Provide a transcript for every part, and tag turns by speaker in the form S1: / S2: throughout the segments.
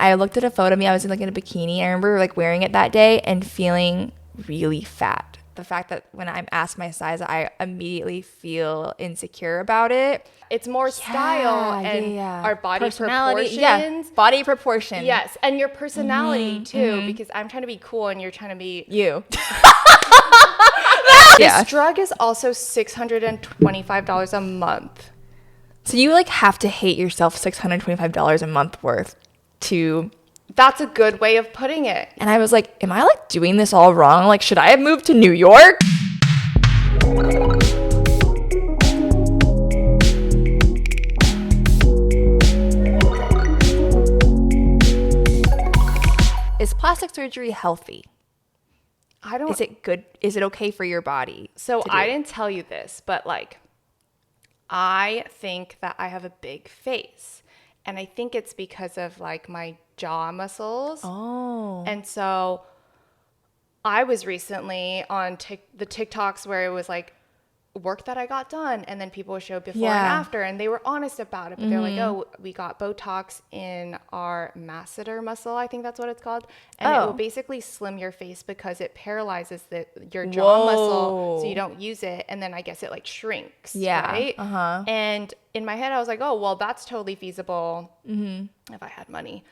S1: I looked at a photo of me. I was in like in a bikini. I remember like wearing it that day and feeling really fat. The fact that when I'm asked my size, I immediately feel insecure about it.
S2: It's more style and our body proportions.
S1: Yeah, body proportion.
S2: Yes, and your personality too, because I'm trying to be cool and you're trying to be
S1: you.
S2: This drug is also $625 a month.
S1: So you like have to hate yourself $625 a month worth to...
S2: That's a good way of putting it.
S1: And I was like, am I like doing this all wrong? Like, should I have moved to New York? Is plastic surgery healthy? Is it good? Is it okay for your body?
S2: So I didn't tell you this, but like, I think that I have a big face. And I think it's because of like my jaw muscles.
S1: Oh.
S2: And so I was recently on the TikToks where it was like work that I got done. And then people would show before and after. And they were honest about it. But they're like, oh, we got Botox in our masseter muscle. I think that's what it's called. And it will basically slim your face because it paralyzes your jaw muscle. So you don't use it. And then I guess it like shrinks.
S1: Yeah.
S2: Right? Uh-huh. And in my head, I was like, oh, well, that's totally feasible if I had money.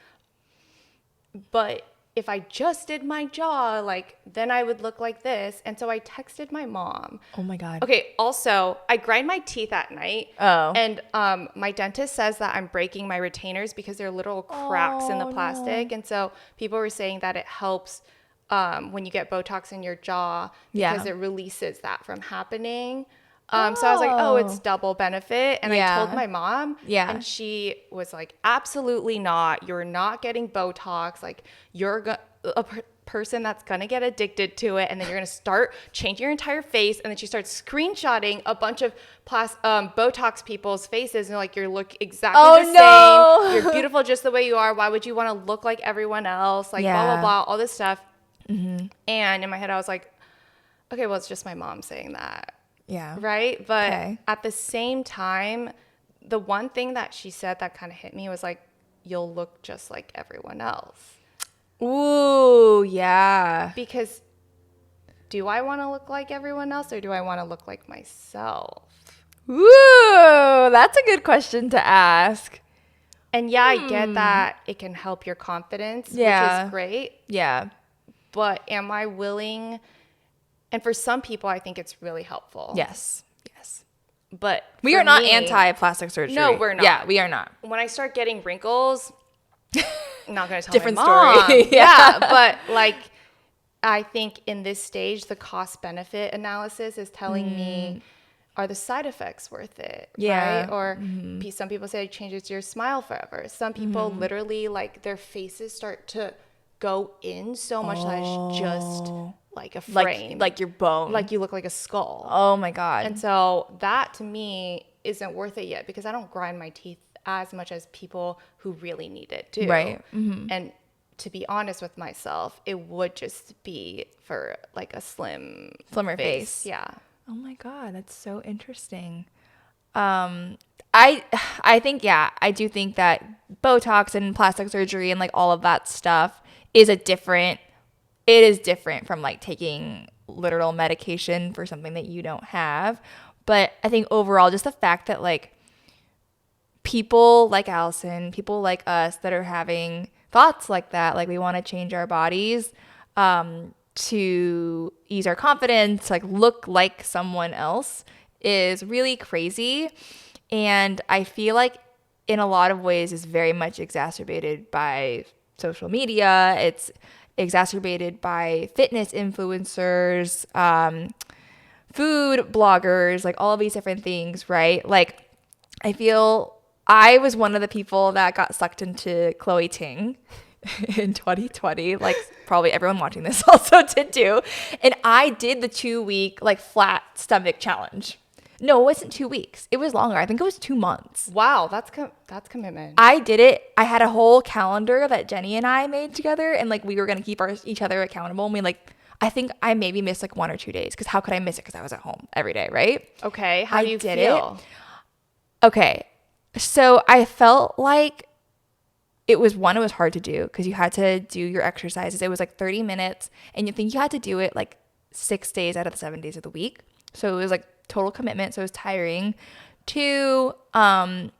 S2: But if I just did my jaw, like, then I would look like this. And so I texted my mom.
S1: Oh my God.
S2: Okay. Also, I grind my teeth at night.
S1: Oh.
S2: And my dentist says that I'm breaking my retainers because there are little cracks in the plastic. No. And so people were saying that it helps when you get Botox in your jaw because it releases that from happening. So I was like, oh, it's double benefit. And I told my mom. Yeah. And she was like, absolutely not. You're not getting Botox. Like, you're a person that's going to get addicted to it. And then you're going to start changing your entire face. And then she starts screenshotting a bunch of Botox people's faces. And like, you look exactly the same. You're beautiful just the way you are. Why would you want to look like everyone else? Like, blah, blah, blah, all this stuff. Mm-hmm. And in my head, I was like, okay, well, it's just my mom saying that.
S1: Yeah.
S2: Right. But at the same time, the one thing that she said that kind of hit me was like, you'll look just like everyone else.
S1: Ooh, yeah.
S2: Because do I want to look like everyone else or do I want to look like myself?
S1: Ooh, that's a good question to ask.
S2: And yeah, I get that it can help your confidence, which is great.
S1: Yeah.
S2: But am I willing... And for some people, I think it's really helpful.
S1: Yes.
S2: But
S1: we are not anti-plastic surgery.
S2: No, we're not.
S1: Yeah, we are not.
S2: When I start getting wrinkles, I'm not going to tell
S1: different
S2: my mom.
S1: Story.
S2: Yeah, but like, I think in this stage, the cost-benefit analysis is telling me, are the side effects worth it?
S1: Yeah.
S2: Right? Or some people say it changes your smile forever. Some people literally, like, their faces start to go in so much that it's just... like a frame,
S1: like your bone,
S2: like you look like a skull.
S1: Oh my God.
S2: And so that to me isn't worth it yet because I don't grind my teeth as much as people who really need it do.
S1: Right.
S2: And to be honest with myself, it would just be for like a slimmer face. Yeah.
S1: Oh my God, that's so interesting. I think I do think that Botox and plastic surgery and like all of that stuff is different from like taking literal medication for something that you don't have. But I think overall, just the fact that like people like Allison, people like us that are having thoughts like that, like we want to change our bodies to ease our confidence, like look like someone else is really crazy. And I feel like in a lot of ways is very much exacerbated by social media. It's exacerbated by fitness influencers, food bloggers, like all of these different things, right? Like I feel I was one of the people that got sucked into Chloe Ting in 2020, like probably everyone watching this also did too. And I did the 2-week like flat stomach challenge. No, it wasn't 2 weeks. It was longer. I think it was 2 months.
S2: Wow, that's commitment.
S1: I did it. I had a whole calendar that Jenny and I made together, and like we were gonna keep each other accountable. And we like, I think I maybe missed like 1 or 2 days because how could I miss it? Because I was at home every day, right?
S2: Okay, how do you feel?
S1: Okay, so I felt like it was hard to do because you had to do your exercises. It was like 30 minutes and you think you had to do it like 6 days out of the 7 days of the week. So it was like total commitment. So it was tiring. Two, I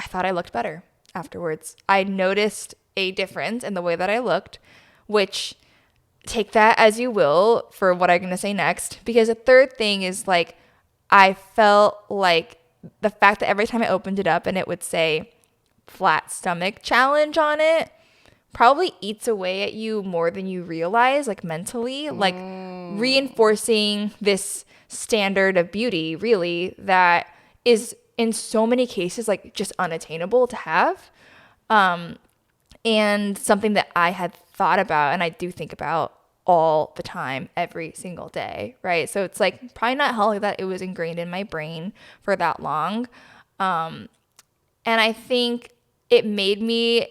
S1: thought I looked better afterwards. I noticed a difference in the way that I looked, which take that as you will for what I'm going to say next. Because the third thing is like, I felt like the fact that every time I opened it up and it would say flat stomach challenge on it probably eats away at you more than you realize, like mentally, like reinforcing this standard of beauty really that is in so many cases like just unattainable to have. And something that I had thought about and I do think about all the time, every single day, right? So it's like probably not healthy that it was ingrained in my brain for that long. And I think it made me,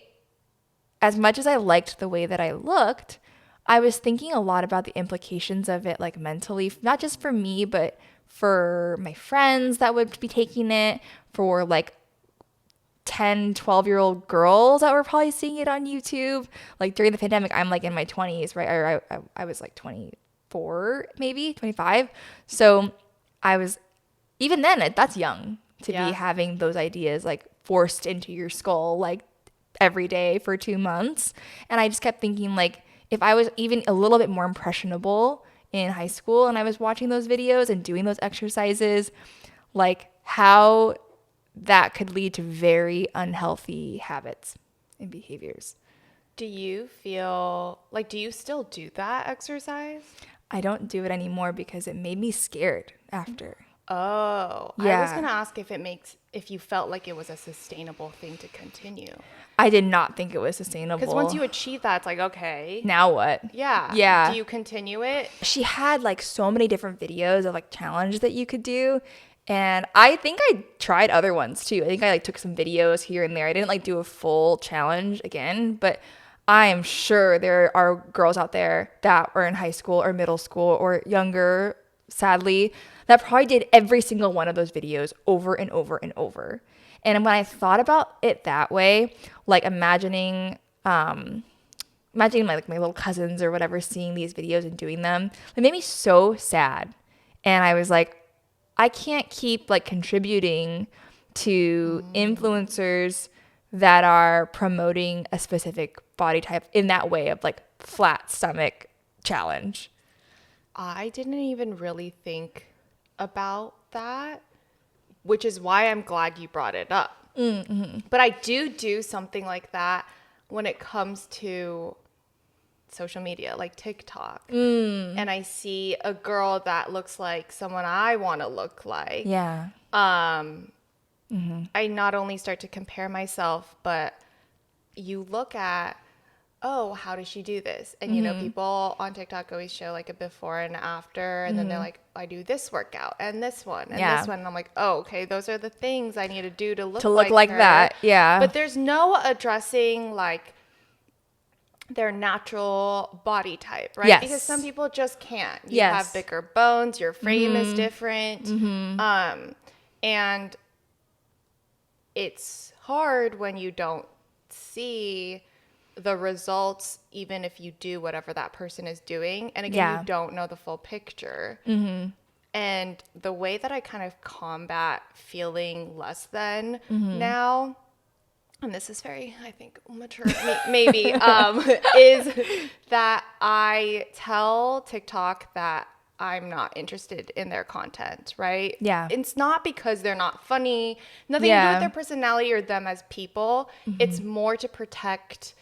S1: as much as I liked the way that I looked, I was thinking a lot about the implications of it, like mentally, not just for me, but for my friends that would be taking it, for like 10, 12-year-old girls that were probably seeing it on YouTube. Like during the pandemic, I'm like in my 20s, right? Or I was like 24, maybe 25. So I was, even then, that's young to be having those ideas like forced into your skull like every day for 2 months. And I just kept thinking like, if I was even a little bit more impressionable in high school and I was watching those videos and doing those exercises, like how that could lead to very unhealthy habits and behaviors.
S2: Do you feel like, do you still do that exercise?
S1: I don't do it anymore because it made me scared after.
S2: Oh,
S1: yeah.
S2: I was going to ask if you felt like it was a sustainable thing to continue.
S1: I did not think it was sustainable.
S2: Because once you achieve that, it's like, okay.
S1: Now what?
S2: Yeah.
S1: Yeah.
S2: Do you continue it?
S1: She had like so many different videos of like challenges that you could do. And I think I tried other ones too. I think I like took some videos here and there. I didn't like do a full challenge again, but I am sure there are girls out there that are in high school or middle school or younger, sadly, that probably did every single one of those videos over and over and over. And when I thought about it that way, like imagining my little cousins or whatever seeing these videos and doing them, it made me so sad. And I was like, I can't keep like contributing to influencers that are promoting a specific body type in that way of like flat stomach challenge.
S2: I didn't even really think about that, which is why I'm glad you brought it up. Mm-hmm. But I do something like that when it comes to social media, like TikTok. And I see a girl that looks like someone I want to look like.
S1: Yeah.
S2: I not only start to compare myself, but you look at, oh, how does she do this? And, you know, people on TikTok always show like a before and after. And then they're like, I do this workout and this one and this one. And I'm like, oh, okay, those are the things I need to do to look like her.
S1: That. Yeah.
S2: But there's no addressing like their natural body type, right?
S1: Yes.
S2: Because some people just can't. You have bigger bones, your frame is different. And it's hard when you don't see the results, even if you do whatever that person is doing. And again, you don't know the full picture. And the way that I kind of combat feeling less than now, and this is very, I think, mature, maybe, is that I tell TikTok that I'm not interested in their content, right?
S1: Yeah.
S2: It's not because they're not funny, nothing to do with their personality or them as people. It's more to protect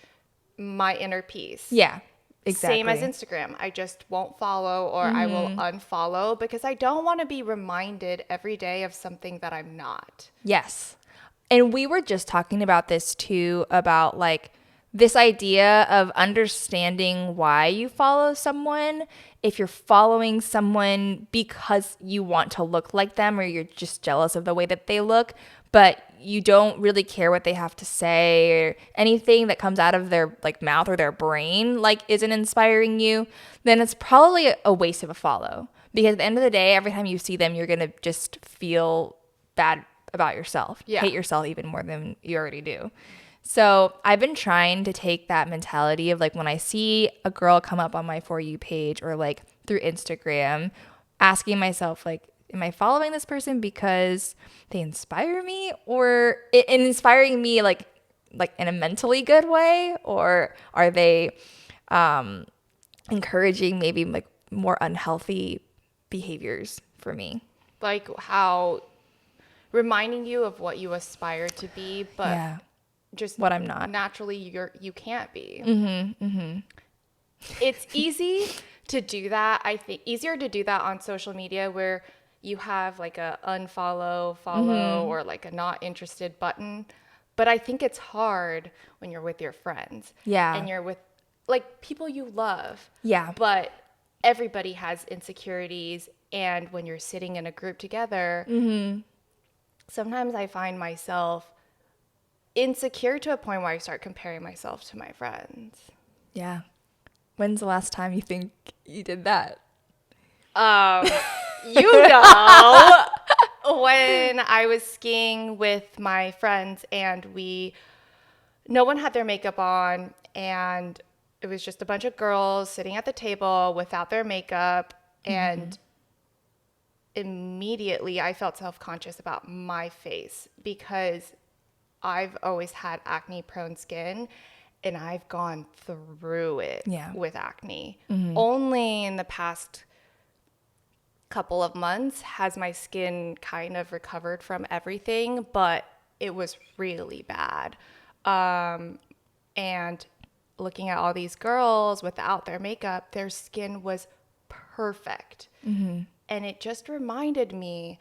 S2: my inner peace.
S1: Yeah, exactly.
S2: Same as Instagram. I just won't follow or I will unfollow because I don't want to be reminded every day of something that I'm not.
S1: Yes. And we were just talking about this too, about like this idea of understanding why you follow someone. If you're following someone because you want to look like them or you're just jealous of the way that they look, but you don't really care what they have to say or anything that comes out of their like mouth or their brain like isn't inspiring you, then it's probably a waste of a follow. Because at the end of the day, every time you see them, you're going to just feel bad about yourself. Hate yourself even more than you already do. So I've been trying to take that mentality of like when I see a girl come up on my For You page or like through Instagram, asking myself like, am I following this person because they inspire me, or in inspiring me like in a mentally good way, or are they encouraging maybe like more unhealthy behaviors for me?
S2: Like how reminding you of what you aspire to be, but just
S1: what I'm not.
S2: Naturally, you can't be. It's easy to do that. I think easier to do that on social media where you have like a unfollow, follow, or like a not interested button. But I think it's hard when you're with your friends.
S1: Yeah.
S2: And you're with like people you love.
S1: Yeah.
S2: But everybody has insecurities. And when you're sitting in a group together, sometimes I find myself insecure to a point where I start comparing myself to my friends.
S1: Yeah. When's the last time you think you did that?
S2: When I was skiing with my friends and no one had their makeup on, and it was just a bunch of girls sitting at the table without their makeup, and immediately I felt self-conscious about my face because I've always had acne-prone skin, and I've gone through it with acne. Only in the past couple of months has my skin kind of recovered from everything, but it was really bad. And looking at all these girls without their makeup, their skin was perfect. And it just reminded me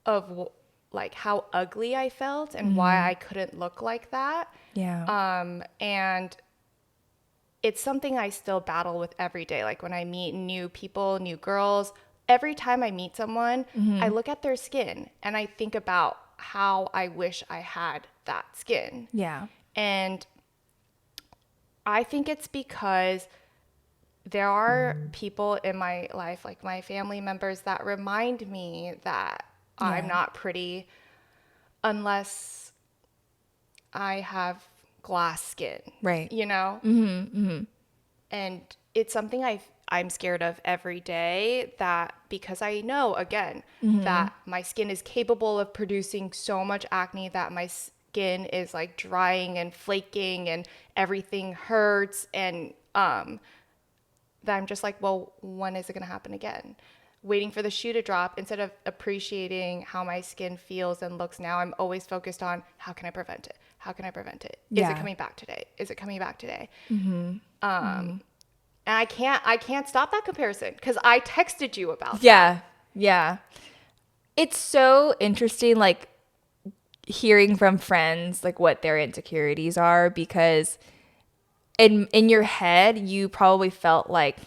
S2: of like how ugly I felt and why I couldn't look like that.
S1: Yeah.
S2: And it's something I still battle with every day. Like when I meet new people, new girls, every time I meet someone, I look at their skin and I think about how I wish I had that skin.
S1: Yeah.
S2: And I think it's because there are people in my life, like my family members, that remind me that I'm not pretty unless I have glass skin.
S1: Right.
S2: You know? And it's something I'm scared of every day, that because I know, again, that my skin is capable of producing so much acne, that my skin is like drying and flaking and everything hurts, and that I'm just like, well, when is it going to happen again? Waiting for the shoe to drop instead of appreciating how my skin feels and looks now. I'm always focused on how can I prevent it? How can I prevent it? Is it coming back today? Is it coming back today? And I can't stop that comparison because I texted you about that.
S1: Yeah. It's so interesting, like hearing from friends like what their insecurities are, because in your head you probably felt like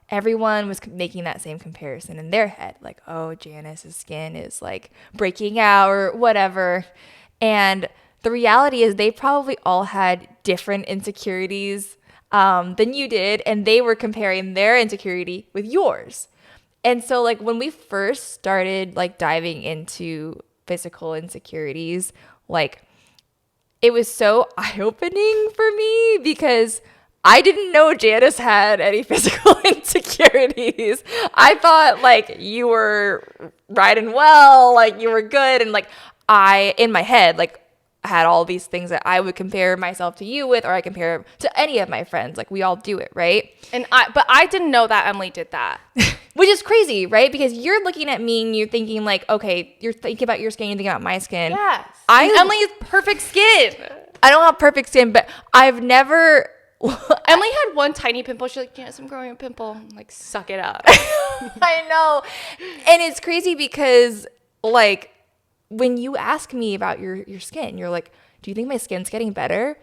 S1: everyone was making that same comparison in their head, like, oh, Janice's skin is like breaking out or whatever. And the reality is they probably all had different insecurities than you did, and they were comparing their insecurity with yours. And so like when we first started like diving into physical insecurities, like it was so eye-opening for me because I didn't know Janice had any physical insecurities. I thought like you were riding well, like you were good, and like I in my head like had all these things that I would compare myself to you with, or I compare to any of my friends. Like we all do it, right?
S2: But I didn't know that Emily did that.
S1: Which is crazy, right? Because you're looking at me and you're thinking like, okay, you're thinking about your skin, you're thinking about my skin.
S2: Yes. Emily has perfect skin.
S1: I don't have perfect skin, but I've never...
S2: Emily had one tiny pimple. She's like, Janice, I'm growing a pimple. I'm like, suck it up.
S1: I know. And it's crazy because like when you ask me about your skin, you're like, do you think my skin's getting better?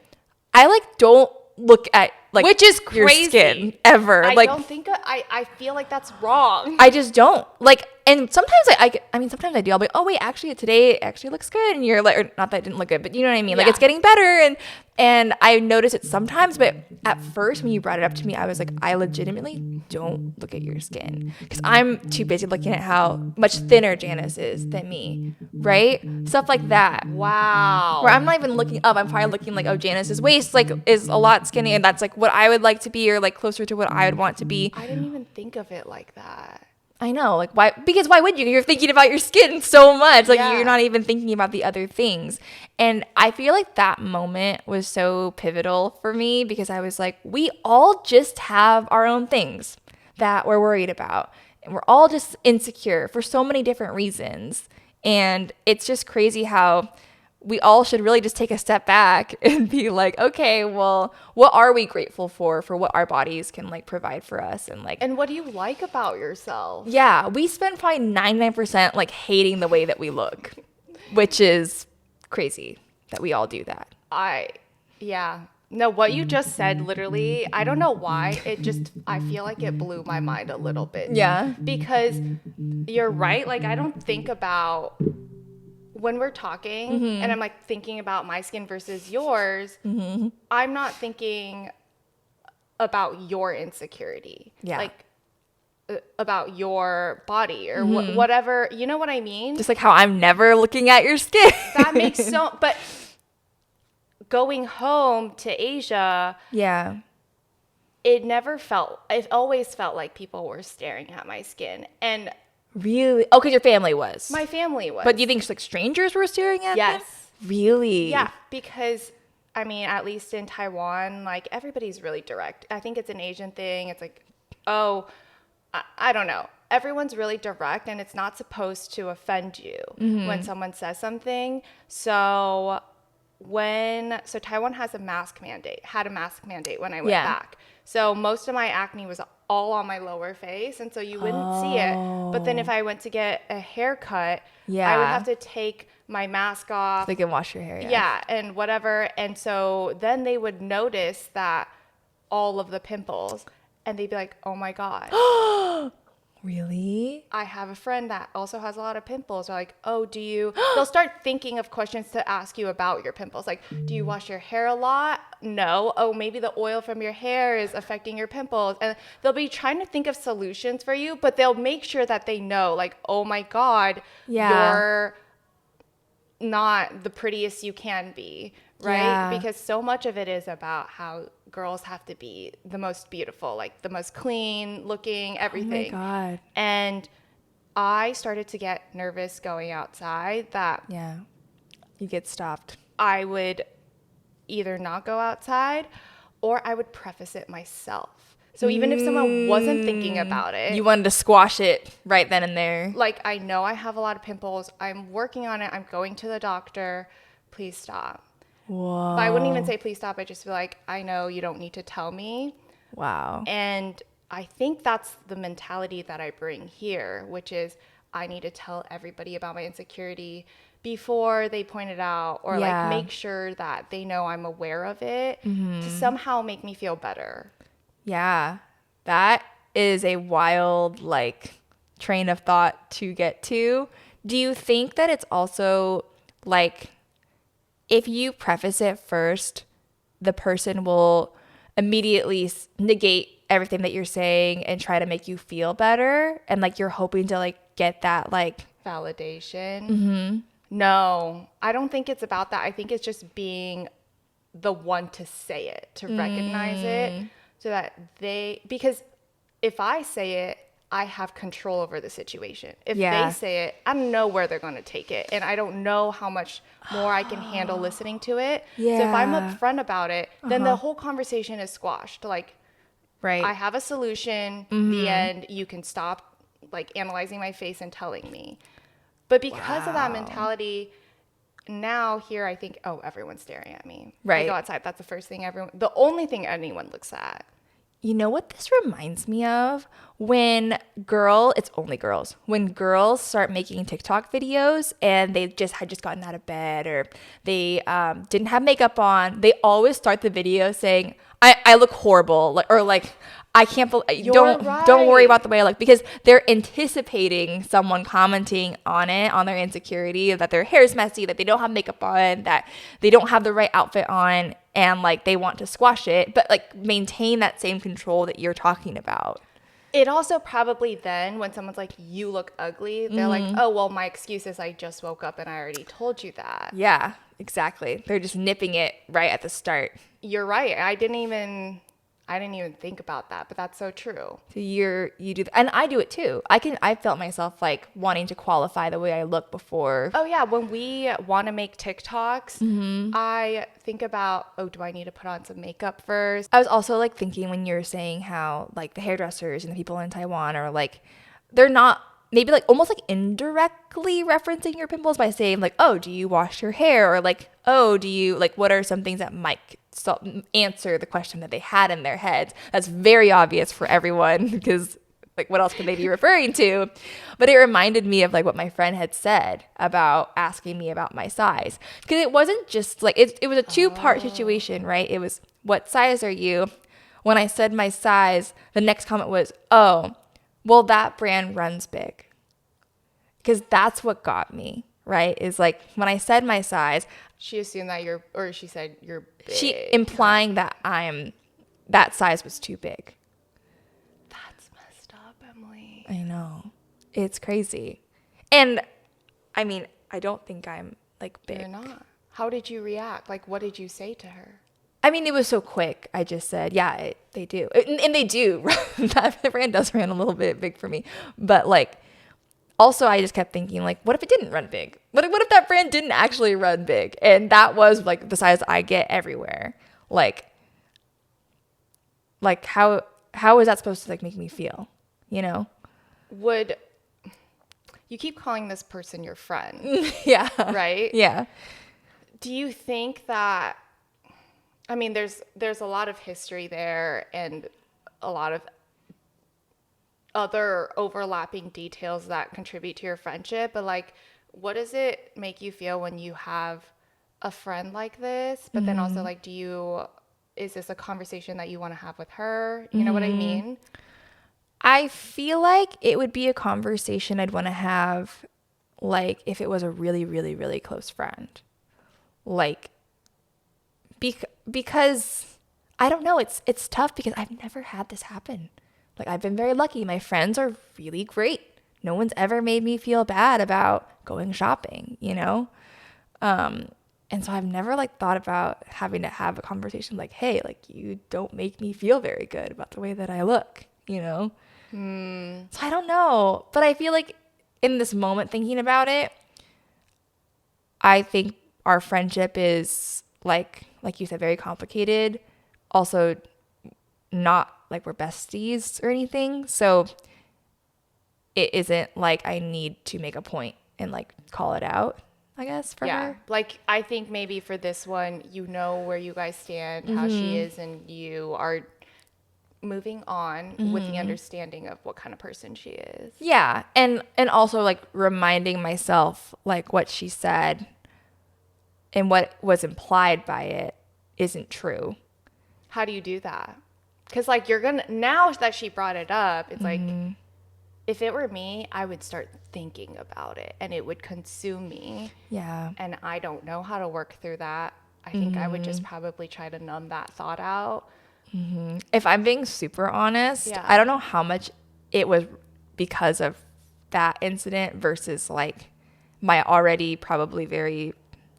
S1: I like don't look at like
S2: which is crazy.
S1: Your skin ever.
S2: I don't think I feel like that's wrong.
S1: I just don't like, And sometimes I mean, sometimes I do. I'll be like, oh wait, actually today it actually looks good, and you're like, or not that it didn't look good, but you know what I mean? Like, it's getting better, and I notice it sometimes. But at first, when you brought it up to me, I was like, I legitimately don't look at your skin because I'm too busy looking at how much thinner Janice is than me, right? Stuff like that.
S2: Wow.
S1: Where I'm not even looking up. I'm probably looking like, oh, Janice's waist like is a lot skinny, and that's like what I would like to be, or like closer to what I would want to be.
S2: I didn't even think of it like that.
S1: I know, like, why? Because why would you? You're thinking about your skin so much. Like, you're not even thinking about the other things. And I feel like that moment was so pivotal for me because I was like, we all just have our own things that we're worried about. And we're all just insecure for so many different reasons. And it's just crazy how we all should really just take a step back and be like, okay, well, what are we grateful for what our bodies can like provide for us? And like,
S2: and what do you like about yourself?
S1: Yeah, we spend probably 99% like hating the way that we look, which is crazy that we all do that.
S2: No, what you just said, literally, I don't know why, I feel like it blew my mind a little bit.
S1: Yeah.
S2: Because you're right, like, I don't think about, when we're talking and I'm like thinking about my skin versus yours, I'm not thinking about your insecurity.
S1: Yeah.
S2: Like, about your body or whatever, you know what I mean?
S1: Just like how I'm never looking at your skin.
S2: That makes but going home to Asia,
S1: Yeah.
S2: it always felt like people were staring at my skin. And
S1: Really? Oh, because your family was.
S2: my family was.
S1: But do you think like strangers were staring at them?
S2: Yes.
S1: Really?
S2: Yeah, because I mean, at least in Taiwan, like everybody's really direct. I think it's an Asian thing. It's like, oh, I don't know. Everyone's really direct, and it's not supposed to offend you when someone says something. So Taiwan had a mask mandate when I went back. So most of my acne was all on my lower face, and so you wouldn't see it. But then if I went to get a haircut, I would have to take my mask off.
S1: They can wash your hair.
S2: Yeah, and whatever. And so then they would notice that all of the pimples, and they'd be like, oh my God.
S1: Really?
S2: I have a friend that also has a lot of pimples. They're like, oh, they'll start thinking of questions to ask you about your pimples. Like, do you wash your hair a lot? No. Oh, maybe the oil from your hair is affecting your pimples. And they'll be trying to think of solutions for you, but they'll make sure that they know, like, oh my God, you're not the prettiest you can be, right?
S1: Yeah.
S2: Because so much of it is about how girls have to be the most beautiful, like the most clean looking, everything.
S1: Oh my God.
S2: And I started to get nervous going outside that
S1: you get stopped.
S2: I would either not go outside or I would preface it myself. So even if someone wasn't thinking about it,
S1: you wanted to squash it right then and there.
S2: Like, I know I have a lot of pimples. I'm working on it. I'm going to the doctor. Please stop.
S1: Whoa.
S2: But I wouldn't even say please stop. I just feel like, I know you don't need to tell me.
S1: Wow.
S2: And I think that's the mentality that I bring here, which is I need to tell everybody about my insecurity before they point it out, or like make sure that they know I'm aware of it to somehow make me feel better.
S1: Yeah. That is a wild like train of thought to get to. Do you think that it's also like, if you preface it first, the person will immediately negate everything that you're saying and try to make you feel better, and like you're hoping to like get that like
S2: validation? No, I don't think it's about that. I think it's just being the one to say it, to recognize it, so that because if I say it, I have control over the situation. If they say it, I don't know where they're going to take it. And I don't know how much more I can handle listening to it. So if I'm upfront about it, then the whole conversation is squashed. Like, I have a solution. The end. You can stop like analyzing my face and telling me. But because of that mentality, now here I think, oh, everyone's staring at me. Right. I go outside. That's the first thing the only thing anyone looks at.
S1: You know what this reminds me of? It's only girls. When girls start making TikTok videos and they had just gotten out of bed, or they didn't have makeup on, they always start the video saying, I look horrible, or like, I can't believe, don't worry about the way I look, because they're anticipating someone commenting on it, on their insecurity, that their hair's messy, that they don't have makeup on, that they don't have the right outfit on, and like they want to squash it, but like maintain that same control that you're talking about.
S2: It also probably then, when someone's like, you look ugly, they're like, oh, well, my excuse is I just woke up and I already told you that.
S1: Yeah, exactly. They're just nipping it right at the start.
S2: You're right. I didn't even think about that, but that's so true.
S1: So you do, and I do it too. I felt myself like wanting to qualify the way I look before.
S2: Oh yeah, when we want to make TikToks, I think about, oh, do I need to put on some makeup first?
S1: I was also like thinking when you were saying how like the hairdressers and the people in Taiwan are like, they're not, maybe like almost like indirectly referencing your pimples by saying like, oh, do you wash your hair? Or like, oh, do you, like, what are some things that might answer the question that they had in their heads? That's very obvious for everyone, because like, what else could they be referring to? But it reminded me of like what my friend had said about asking me about my size, because it wasn't just like, it was a two-part situation, right? It was, what size are you? When I said my size, the next comment was, oh, well, that brand runs big. Because that's what got me, right? Is like, when I said my size,
S2: she assumed that she said you're big.
S1: She implying that that size was too big.
S2: That's messed up, Emily.
S1: I know. It's crazy. And I mean, I don't think I'm like big.
S2: You're not. How did you react? Like, what did you say to her?
S1: I mean, it was so quick. I just said, yeah, they do. And they do. That brand does run a little bit big for me. But like, also, I just kept thinking, like, what if it didn't run big? What if that brand didn't actually run big? And that was like the size I get everywhere. Like how is that supposed to like make me feel? You know?
S2: You keep calling this person your friend?
S1: Yeah.
S2: Right?
S1: Yeah.
S2: Do you think that, I mean, there's a lot of history there and a lot of other overlapping details that contribute to your friendship, but like, what does it make you feel when you have a friend like this? But then also, like, is this a conversation that you want to have with her? You know what I mean?
S1: I feel like it would be a conversation I'd want to have, like, if it was a really, really, really close friend. Like, because I don't know, it's tough because I've never had this happen. Like, I've been very lucky. My friends are really great. No one's ever made me feel bad about going shopping, you know? And so I've never like thought about having to have a conversation like, hey, like, you don't make me feel very good about the way that I look, you know? So I don't know. But I feel like in this moment thinking about it, I think our friendship is like you said, very complicated. Also not like we're besties or anything. So it isn't like I need to make a point and like call it out, I guess, for her.
S2: Like, I think maybe for this one, you know where you guys stand, how she is, and you are moving on with the understanding of what kind of person she is.
S1: Yeah. And also like reminding myself like what she said and what was implied by it isn't true.
S2: How do you do that? Because like, now that she brought it up, it's like, if it were me, I would start thinking about it and it would consume me.
S1: Yeah.
S2: And I don't know how to work through that. I think I would just probably try to numb that thought out.
S1: If I'm being super honest, I don't know how much it was because of that incident versus like my already probably very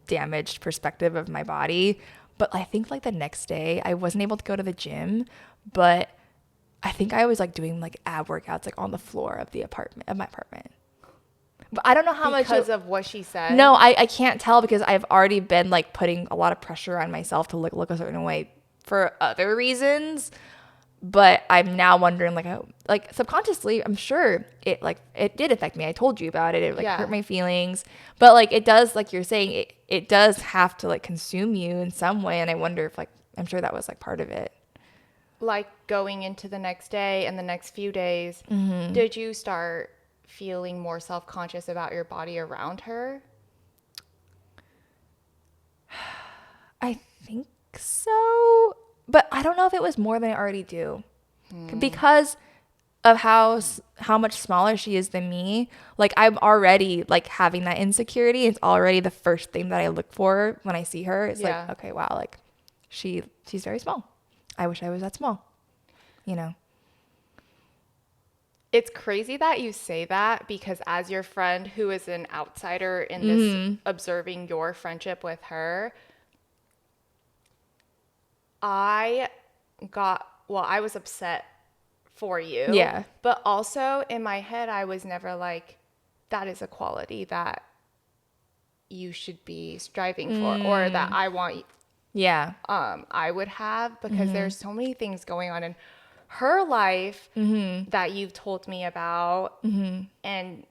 S1: damaged perspective of my body. But I think like the next day I wasn't able to go to the gym, but I think I was like doing like ab workouts like on the floor of my apartment. But I don't know how much
S2: because of what she said.
S1: No, I can't tell because I've already been like putting a lot of pressure on myself to look a certain way for other reasons. But I'm now wondering like subconsciously, I'm sure it did affect me. I told you about it. It like hurt my feelings. But like it does, like you're saying, it does have to like consume you in some way. And I wonder if like, I'm sure that was like part of it.
S2: like going into the next day and the next few days, did you start feeling more self-conscious about your body around her?
S1: I think so, but I don't know if it was more than I already do. Because of how much smaller she is than me, like I'm already like having that insecurity. It's already the first thing that I look for when I see her. It's like, okay, wow, like she's very small. I wish I was that small, you know.
S2: It's crazy that you say that, because as your friend who is an outsider in this, observing your friendship with her, I was upset for you.
S1: Yeah.
S2: But also in my head, I was never like, that is a quality that you should be striving for, or that I want,
S1: Yeah.
S2: I would have, because there's so many things going on in her life that you've told me about, and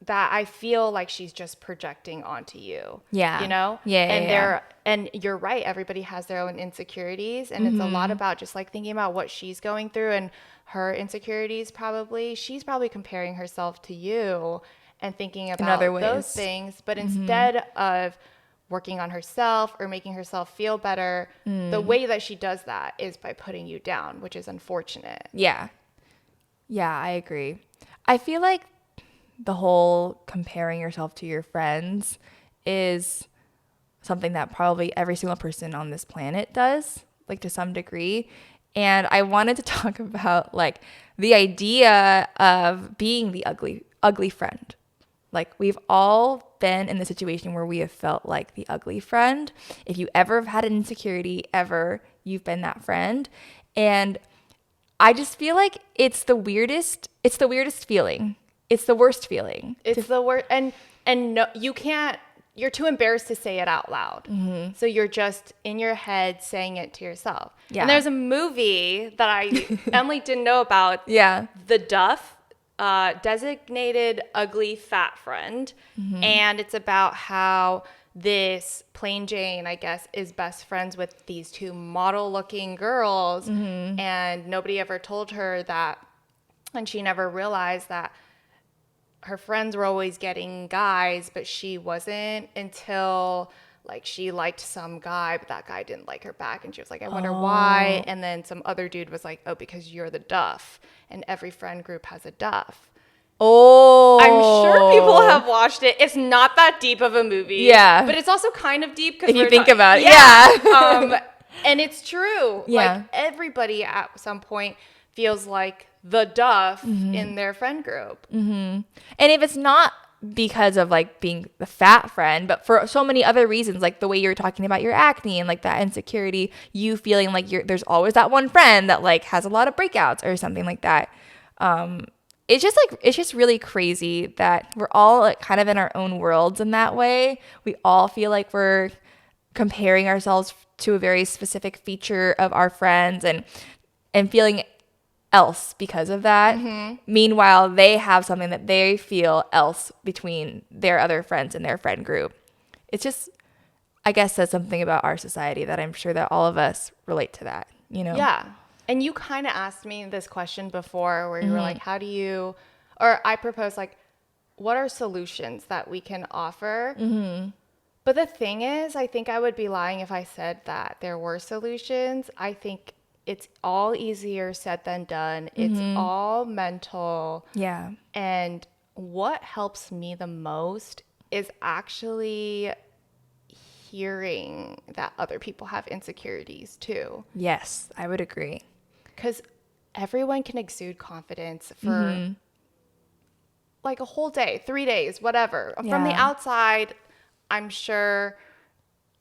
S2: that I feel like she's just projecting onto you.
S1: Yeah.
S2: You know?
S1: Yeah.
S2: And you're right, everybody has their own insecurities, and it's a lot about just like thinking about what she's going through and her insecurities. She's probably comparing herself to you and thinking about
S1: other ways.
S2: those things, but instead of working on herself or making herself feel better, the way that she does that is by putting you down, which is unfortunate.
S1: Yeah. Yeah, I agree. I feel like the whole comparing yourself to your friends is something that probably every single person on this planet does, like to some degree. And I wanted to talk about like the idea of being the ugly friend. Like we've all been in the situation where we have felt like the ugly friend. If you ever have had an insecurity, ever, you've been that friend. And I just feel like it's the weirdest feeling. It's the worst feeling.
S2: It's the worst. And no, you can't, you're too embarrassed to say it out loud. So you're just in your head saying it to yourself.
S1: Yeah.
S2: And there's a movie that Emily didn't know about.
S1: Yeah.
S2: The Duff, Designated Ugly Fat Friend. And it's about how this Plain Jane, I guess, is best friends with these two model looking girls. And nobody ever told her that. And she never realized that her friends were always getting guys, but she wasn't, until like she liked some guy, but that guy didn't like her back. And she was like, I wonder why. And then some other dude was like, oh, because you're the Duff. And every friend group has a Duff.
S1: Oh.
S2: I'm sure people have watched it. It's not that deep of a movie.
S1: Yeah.
S2: But it's also kind of deep.
S1: If you think about it. Yeah.
S2: And it's true.
S1: Yeah.
S2: Like everybody at some point feels like the Duff in their friend group.
S1: And if it's not because of like being the fat friend, but for so many other reasons, like the way you're talking about your acne and like that insecurity, you feeling like there's always that one friend that like has a lot of breakouts or something like that. It's just really crazy that we're all like kind of in our own worlds in that way. We all feel like we're comparing ourselves to a very specific feature of our friends and feeling else because of that. Meanwhile, they have something that they feel else between their other friends and their friend group. It's just, I guess, says something about our society that I'm sure that all of us relate to that, you know?
S2: Yeah. And you kind of asked me this question before where you were like, how do you, or I proposed like, what are solutions that we can offer? But the thing is, I think I would be lying if I said that there were solutions. I think it's all easier said than done. It's all mental.
S1: Yeah.
S2: And what helps me the most is actually hearing that other people have insecurities too.
S1: Yes, I would agree.
S2: Because everyone can exude confidence for like a whole day, 3 days, whatever.
S1: Yeah.
S2: From the outside, I'm sure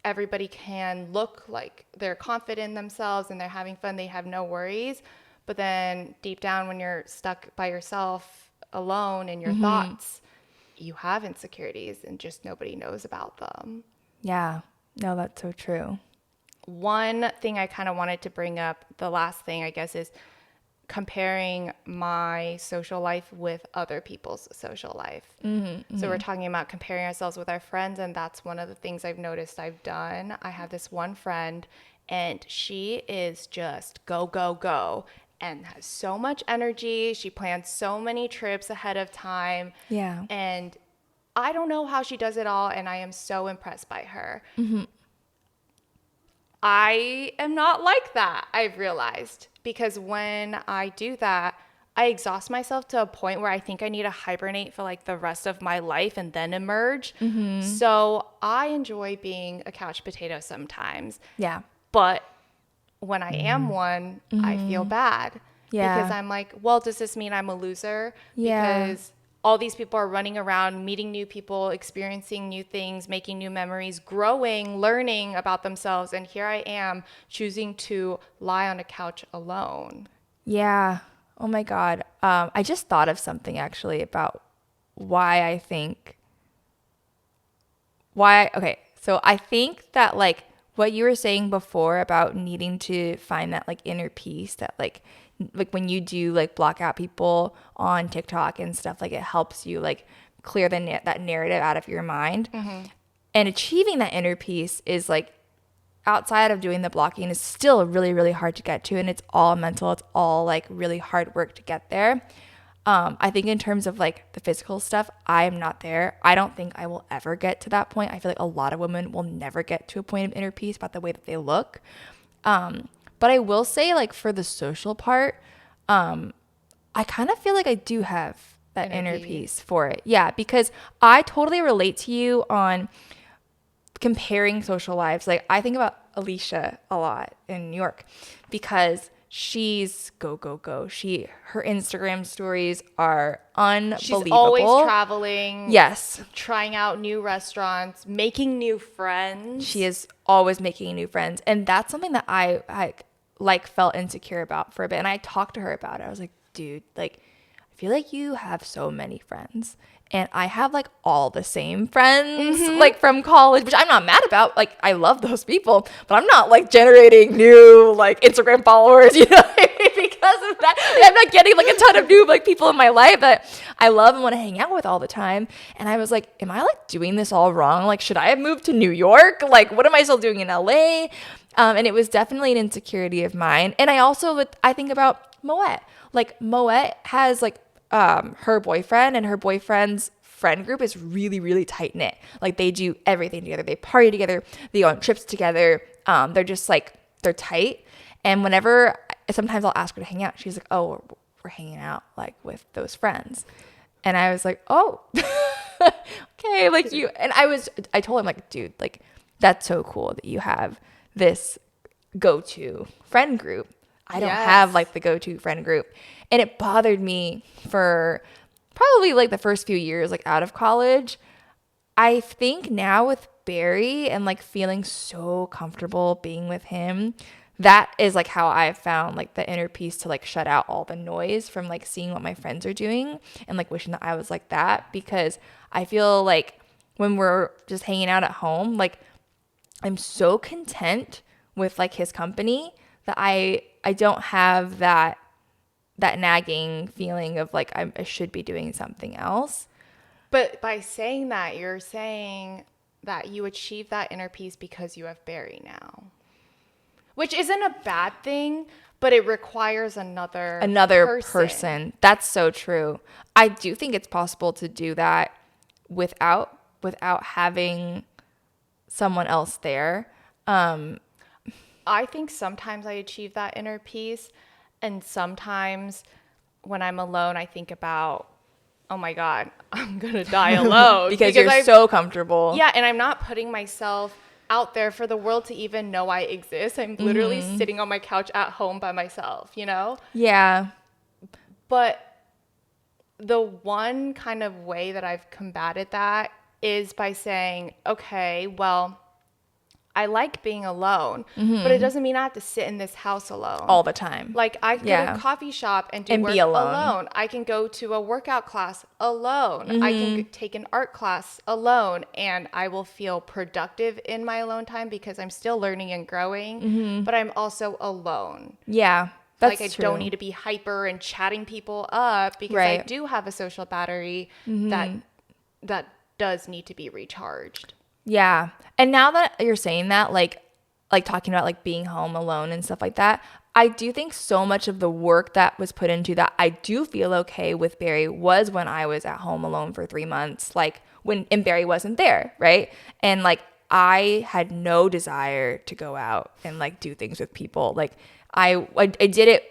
S2: everybody can look like they're confident in themselves and they're having fun. They have no worries. But then deep down, when you're stuck by yourself alone in your thoughts, you have insecurities and just nobody knows about them.
S1: Yeah. No, that's so true.
S2: One thing I kind of wanted to bring up, the last thing I guess, is comparing my social life with other people's social life. So we're talking about comparing ourselves with our friends, and that's one of the things I've noticed I've done. I have this one friend, and she is just go, go, go, and has so much energy. She plans so many trips ahead of time.
S1: Yeah.
S2: And I don't know how she does it all, and I am so impressed by her. I am not like that, I've realized, because when I do that, I exhaust myself to a point where I think I need to hibernate for like the rest of my life and then emerge. So I enjoy being a couch potato sometimes.
S1: Yeah.
S2: But when I am one, I feel bad.
S1: Yeah.
S2: Because I'm like, well, does this mean I'm a loser?
S1: Yeah.
S2: Because all these people are running around, meeting new people, experiencing new things, making new memories, growing, learning about themselves. And here I am choosing to lie on a couch alone.
S1: Yeah. Oh my God. I just thought of something actually about why I think okay. So I think that like what you were saying before about needing to find that like inner peace, that like when you do like block out people on TikTok and stuff, like it helps you like clear that narrative out of your mind. And achieving that inner peace is like outside of doing the blocking is still really, really hard to get to. And it's all mental. It's all like really hard work to get there. I think in terms of like the physical stuff, I am not there. I don't think I will ever get to that point. I feel like a lot of women will never get to a point of inner peace about the way that they look. But I will say like for the social part, I kind of feel like I do have that inner peace for it. Yeah, because I totally relate to you on comparing social lives. Like I think about Alicia a lot in New York because she's go, go, go. Her Instagram stories are unbelievable.
S2: She's always traveling.
S1: Yes.
S2: Trying out new restaurants, making new friends.
S1: She is always making new friends. And that's something that I like felt insecure about for a bit. And I talked to her about it. I was like, dude, like, I feel like you have so many friends. And I have like all the same friends like from college, which I'm not mad about. Like I love those people, but I'm not like generating new like Instagram followers, you know what I mean? Because of that. I'm not getting like a ton of new like people in my life that I love and want to hang out with all the time. And I was like, am I like doing this all wrong? Like, should I have moved to New York? Like, what am I still doing in LA? And it was definitely an insecurity of mine. And I also I think about Moet. Like Moet has like her boyfriend, and her boyfriend's friend group is really, really tight knit. Like they do everything together. They party together. They go on trips together. They're just like, they're tight. And whenever, sometimes I'll ask her to hang out. She's like, oh, we're hanging out like with those friends. And I was like, oh, okay. Like you, and I told him like, dude, like that's so cool that you have this go-to friend group. I don't have like the go-to friend group. And it bothered me for probably like the first few years, like out of college. I think now with Barry and like feeling so comfortable being with him, that is like how I've found like the inner peace to like shut out all the noise from like seeing what my friends are doing and like wishing that I was like that. Because I feel like when we're just hanging out at home, like I'm so content with like his company that I don't have that nagging feeling of like I should be doing something else.
S2: But by saying that, you're saying that you achieve that inner peace because you have Barry now, which isn't a bad thing, but it requires another
S1: person. That's so true. I do think it's possible to do that without having someone else there.
S2: I think sometimes I achieve that inner peace, and sometimes when I'm alone, I think about, oh my God, I'm going to die alone.
S1: because you're so comfortable.
S2: Yeah, and I'm not putting myself out there for the world to even know I exist. I'm literally sitting on my couch at home by myself, you know?
S1: Yeah.
S2: But the one kind of way that I've combated that is by saying, okay, well, I like being alone, but it doesn't mean I have to sit in this house alone
S1: all the time.
S2: Like I can go to a coffee shop and do work
S1: be alone.
S2: I can go to a workout class alone. I can take an art class alone, and I will feel productive in my alone time because I'm still learning and growing, but I'm also alone.
S1: Yeah, that's
S2: like I
S1: true.
S2: don't need to be hyper and chatting people up because I do have a social battery that does need to be recharged.
S1: Yeah. And now that you're saying that, like, like talking about like being home alone and stuff like that, I do think so much of the work that was put into that I do feel okay with Barry was when I was at home alone for 3 months, like and Barry wasn't there, right? And like I had no desire to go out and like do things with people. Like I did it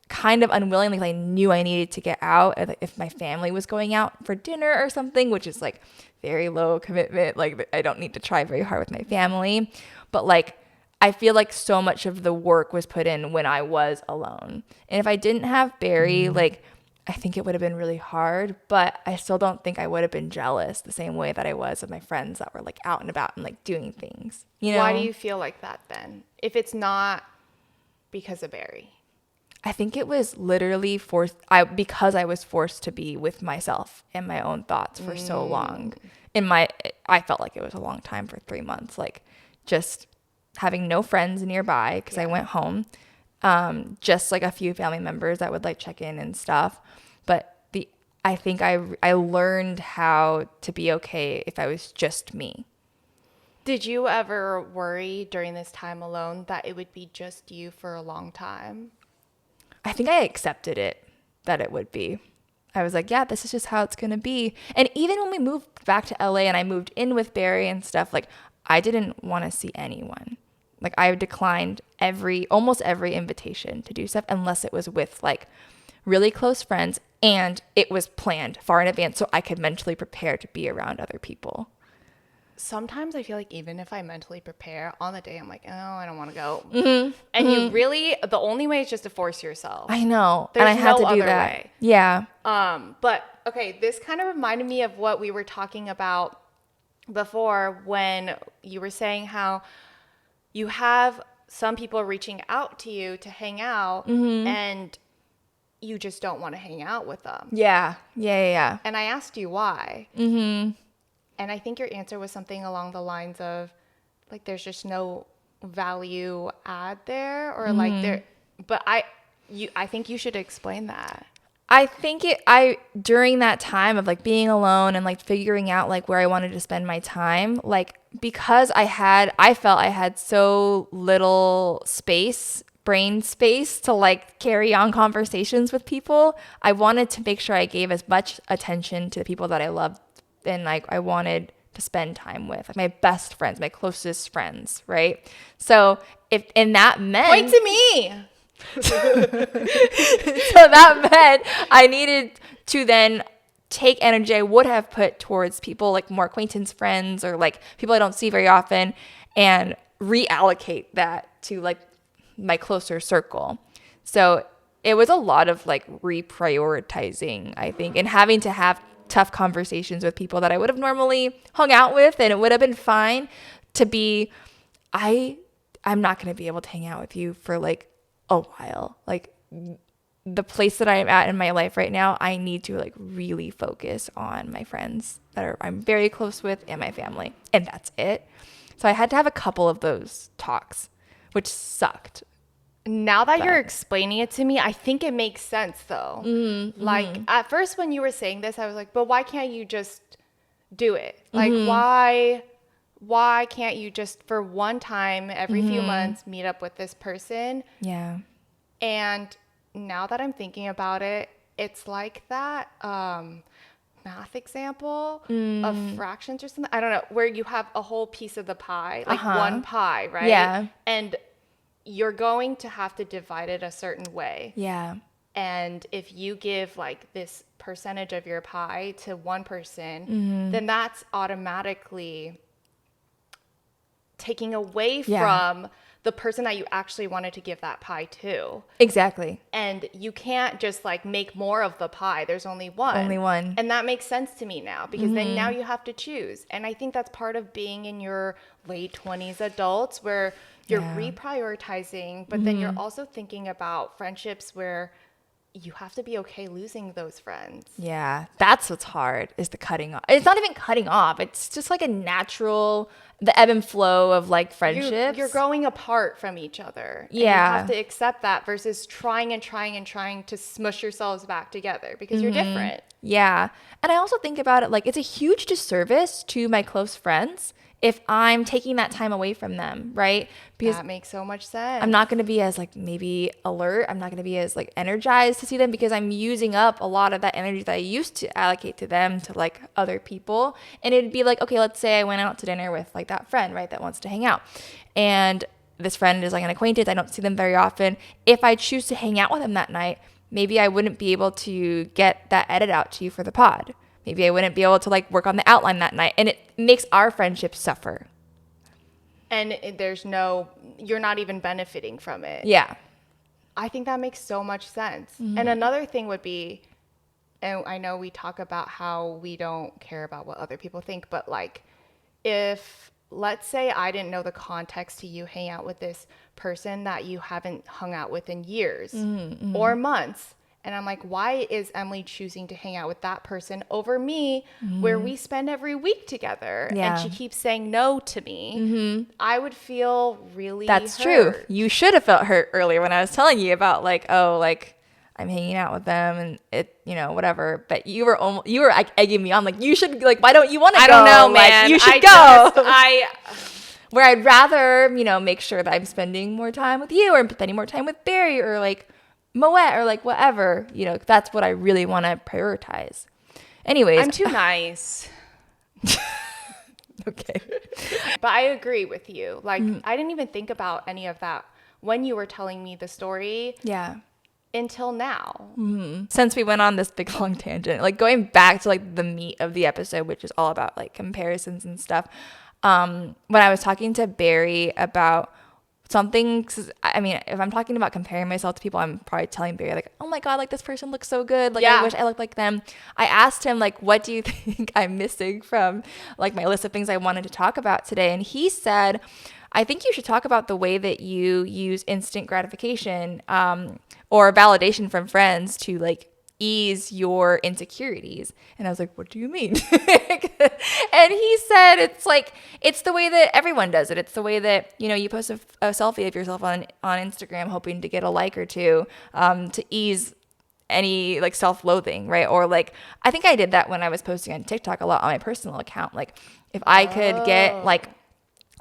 S1: kind of unwillingly. I knew I needed to get out if my family was going out for dinner or something, which is like very low commitment. Like I don't need to try very hard with my family, but like I feel like so much of the work was put in when I was alone. And if I didn't have Barry, like I think it would have been really hard, but I still don't think I would have been jealous the same way that I was of my friends that were like out and about and like doing things. You know?
S2: Why do you feel like that then? If it's not because of Barry?
S1: I think it was literally because I was forced to be with myself and my own thoughts for so long. I felt like it was a long time for 3 months, like just having no friends nearby because I went home. Just like a few family members that would like check in and stuff. But I think I learned how to be okay if I was just me.
S2: Did you ever worry during this time alone that it would be just you for a long time?
S1: I think I accepted it, that it would be. I was like, yeah, this is just how it's going to be. And even when we moved back to LA and I moved in with Barry and stuff, like I didn't want to see anyone. Like I declined almost every invitation to do stuff unless it was with like really close friends and it was planned far in advance so I could mentally prepare to be around other people.
S2: Sometimes I feel like even if I mentally prepare on the day, I'm like, oh, I don't want to go. Mm-hmm. And you really, the only way is just to force yourself.
S1: I know.
S2: There's
S1: and I had
S2: no
S1: to do
S2: other
S1: that.
S2: way.
S1: Yeah.
S2: But okay, this kind of reminded me of what we were talking about before when you were saying how you have some people reaching out to you to hang out and you just don't want to hang out with them.
S1: Yeah.
S2: And I asked you why. Mm-hmm. And I think your answer was something along the lines of like, there's just no value add there or like there, but I think you should explain that.
S1: I think during that time of like being alone and like figuring out like where I wanted to spend my time, like because I felt I had so little brain space to like carry on conversations with people, I wanted to make sure I gave as much attention to the people that I loved and like I wanted to spend time with, like my best friends, my closest friends, right? So and that meant
S2: point to me.
S1: So that meant I needed to then take energy I would have put towards people like more acquaintance friends or like people I don't see very often and reallocate that to like my closer circle. So it was a lot of like reprioritizing, I think, and having to have tough conversations with people that I would have normally hung out with and it would have been fine to be, I'm not going to be able to hang out with you for like a while. Like the place that I'm at in my life right now, I need to like really focus on my friends that I'm very close with and my family. And that's it. So I had to have a couple of those talks, which sucked.
S2: Now that you're explaining it to me, I think it makes sense though. Like at first when you were saying this, I was like, but why can't you just do it? Like why can't you just for one time every few months meet up with this person?
S1: Yeah.
S2: And now that I'm thinking about it, it's like that math example of fractions or something. I don't know, where you have a whole piece of the pie, like one pie, right?
S1: Yeah.
S2: And you're going to have to divide it a certain way.
S1: Yeah.
S2: And if you give like this percentage of your pie to one person, then that's automatically taking away from the person that you actually wanted to give that pie to.
S1: Exactly.
S2: And you can't just like make more of the pie. There's only one.
S1: Only one.
S2: And that makes sense to me now because then now you have to choose. And I think that's part of being in your late 20s adults where you're reprioritizing, but then you're also thinking about friendships where you have to be okay losing those friends.
S1: Yeah, that's what's hard is the cutting off. It's not even cutting off. It's just like a natural, the ebb and flow of like friendships.
S2: You're growing apart from each other.
S1: Yeah.
S2: And you have to accept that versus trying to smush yourselves back together because you're different.
S1: Yeah. And I also think about it like it's a huge disservice to my close friends if I'm taking that time away from them, right?
S2: Because that makes so much sense.
S1: I'm not going to be as like maybe alert. I'm not going to be as like energized to see them because I'm using up a lot of that energy that I used to allocate to them to like other people. And it'd be like, okay, let's say I went out to dinner with like that friend, right, that wants to hang out. And this friend is like an acquaintance. I don't see them very often. If I choose to hang out with them that night, maybe I wouldn't be able to get that edit out to you for the pod. Maybe I wouldn't be able to like work on the outline that night. And it makes our friendship suffer.
S2: And you're not even benefiting from it.
S1: Yeah.
S2: I think that makes so much sense. And another thing would be, and I know we talk about how we don't care about what other people think, but like if, let's say I didn't know the context to you hang out with this person that you haven't hung out with in years or months. And I'm like, why is Emily choosing to hang out with that person over me where we spend every week together?
S1: Yeah.
S2: And she keeps saying no to me. I would feel really
S1: That's
S2: hurt.
S1: true. You should have felt hurt earlier when I was telling you about like, oh, like I'm hanging out with them and it, you know, whatever. But you were like egging me on like, you should, like, why don't you want to go?
S2: I don't know,
S1: like,
S2: man.
S1: You should go. Where I'd rather, you know, make sure that I'm spending more time with you or spending more time with Barry or like Moet or like whatever, you know, that's what I really want to prioritize. Anyways.
S2: I'm too nice.
S1: Okay.
S2: But I agree with you. Like, I didn't even think about any of that when you were telling me the story.
S1: Yeah.
S2: Until now.
S1: Since we went on this big long tangent, like going back to like the meat of the episode, which is all about like comparisons and stuff. When I was talking to Barry about something, I mean, if I'm talking about comparing myself to people, I'm probably telling Barry like, oh my God, like this person looks so good. Like I wish I looked like them. I asked him like, what do you think I'm missing from like my list of things I wanted to talk about today? And he said, I think you should talk about the way that you use instant gratification, or validation from friends to like ease your insecurities. And I was like, what do you mean? And he said, it's like, it's the way that everyone does it. It's the way that, you know, you post a selfie of yourself on Instagram, hoping to get a like or two, to ease any like self-loathing, right? Or like, I think I did that when I was posting on TikTok a lot on my personal account. Like if I could get like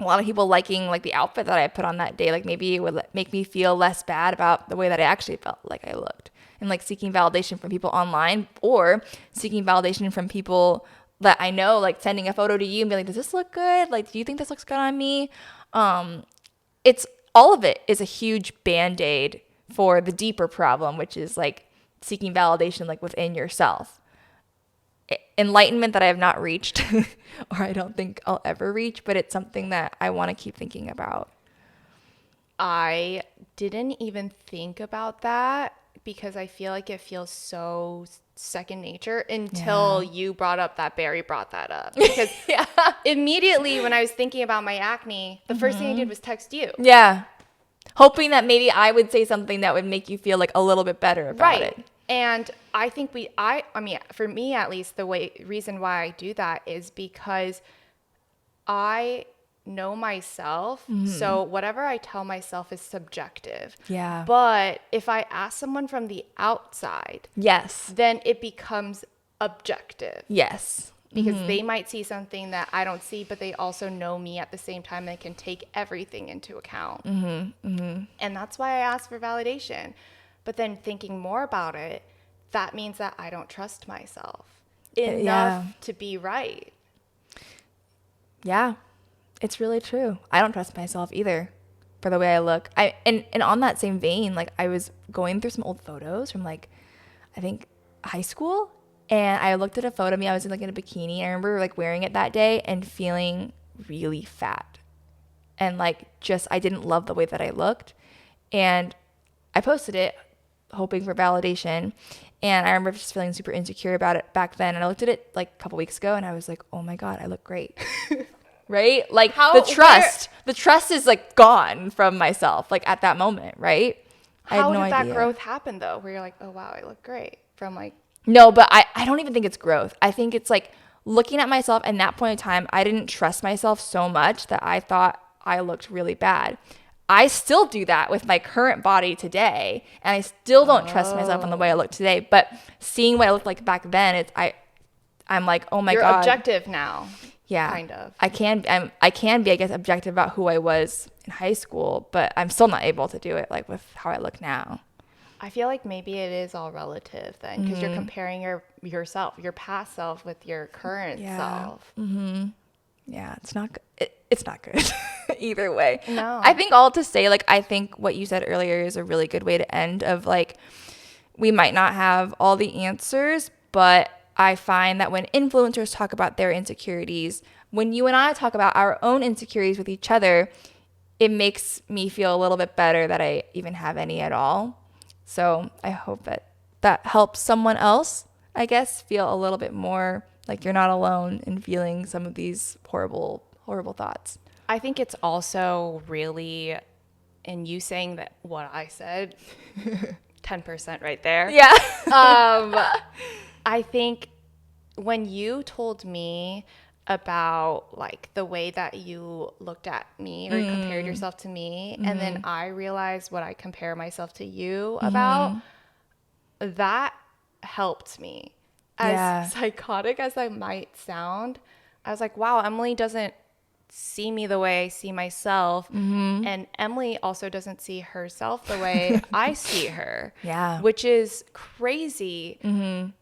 S1: a lot of people liking like the outfit that I put on that day, like maybe it would make me feel less bad about the way that I actually felt like I looked. And like seeking validation from people online or seeking validation from people that I know, like sending a photo to you and being like, does this look good? Like, do you think this looks good on me? It's all of it is a huge band-aid for the deeper problem, which is like seeking validation like within yourself. Enlightenment that I have not reached or I don't think I'll ever reach, but it's something that I want to keep thinking about.
S2: I didn't even think about that because I feel like it feels so second nature until you brought up that Barry brought that up. Because immediately when I was thinking about my acne, the first thing I did was text you.
S1: Yeah. Hoping that maybe I would say something that would make you feel like a little bit better about it.
S2: And I think I mean, for me at least, reason why I do that is because I know myself. So whatever I tell myself is subjective.
S1: Yeah.
S2: But if I ask someone from the outside, then it becomes objective.
S1: Yes.
S2: Because they might see something that I don't see, but they also know me at the same time. They can take everything into account. And that's why I ask for validation. But then thinking more about it, that means that I don't trust myself enough to be right.
S1: Yeah, it's really true. I don't trust myself either for the way I look. And on that same vein, like I was going through some old photos from like, I think high school. And I looked at a photo of me. I was in like in a bikini. I remember like wearing it that day and feeling really fat. And like just, I didn't love the way that I looked. And I posted it hoping for validation. And I remember just feeling super insecure about it back then. And I looked at it like a couple weeks ago and I was like, oh my God, I look great. Right? Like the trust is like gone from myself, like at that moment, right?
S2: How did that growth happen though? Where you're like, oh wow, I look great from like.
S1: No, but I don't even think it's growth. I think it's like looking at myself in that point in time, I didn't trust myself so much that I thought I looked really bad. I still do that with my current body today, and I still don't trust myself in the way I look today. But seeing what I looked like back then, I'm like, oh my
S2: You're
S1: God.
S2: You're objective now.
S1: Yeah.
S2: Kind of.
S1: I can be, I guess, objective about who I was in high school, but I'm still not able to do it like with how I look now.
S2: I feel like maybe it is all relative then, because you're comparing yourself, your past self with your current self.
S1: Mm-hmm. Yeah, it's not good. It's not good either way.
S2: No.
S1: I think all to say, like, I think what you said earlier is a really good way to end of, like, we might not have all the answers, but I find that when influencers talk about their insecurities, when you and I talk about our own insecurities with each other, it makes me feel a little bit better that I even have any at all. So I hope that helps someone else, I guess, feel a little bit more like you're not alone in feeling some of these horrible, horrible thoughts.
S2: I think it's also really, in you saying that what I said, 10% right there.
S1: Yeah.
S2: I think when you told me about like the way that you looked at me or compared yourself to me, and then I realized what I compare myself to you about, that helped me. As psychotic as I might sound, I was like, wow, Emily doesn't see me the way I see myself. And Emily also doesn't see herself the way I see her.
S1: Yeah.
S2: Which is crazy.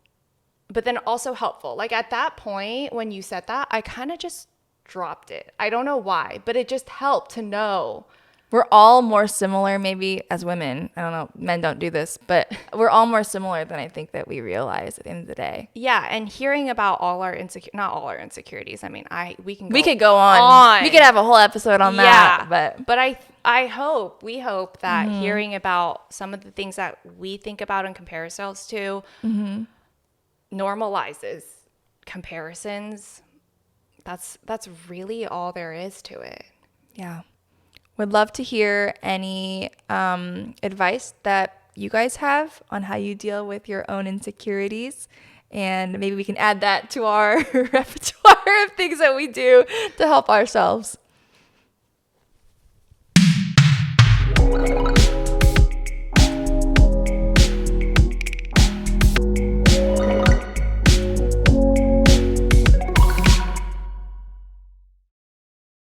S2: But then also helpful. Like at that point, when you said that, I kind of just dropped it. I don't know why, but it just helped to know.
S1: We're all more similar maybe as women. I don't know, men don't do this, but we're all more similar than I think that we realize at the end of the day.
S2: Yeah, and hearing about all our not all our insecurities. I mean, we could
S1: go on. We could have a whole episode on that.
S2: But we hope that hearing about some of the things that we think about and compare ourselves to normalizes comparisons. That's really all there is to it.
S1: Yeah. Would love to hear any advice that you guys have on how you deal with your own insecurities. And maybe we can add that to our repertoire of things that we do to help ourselves.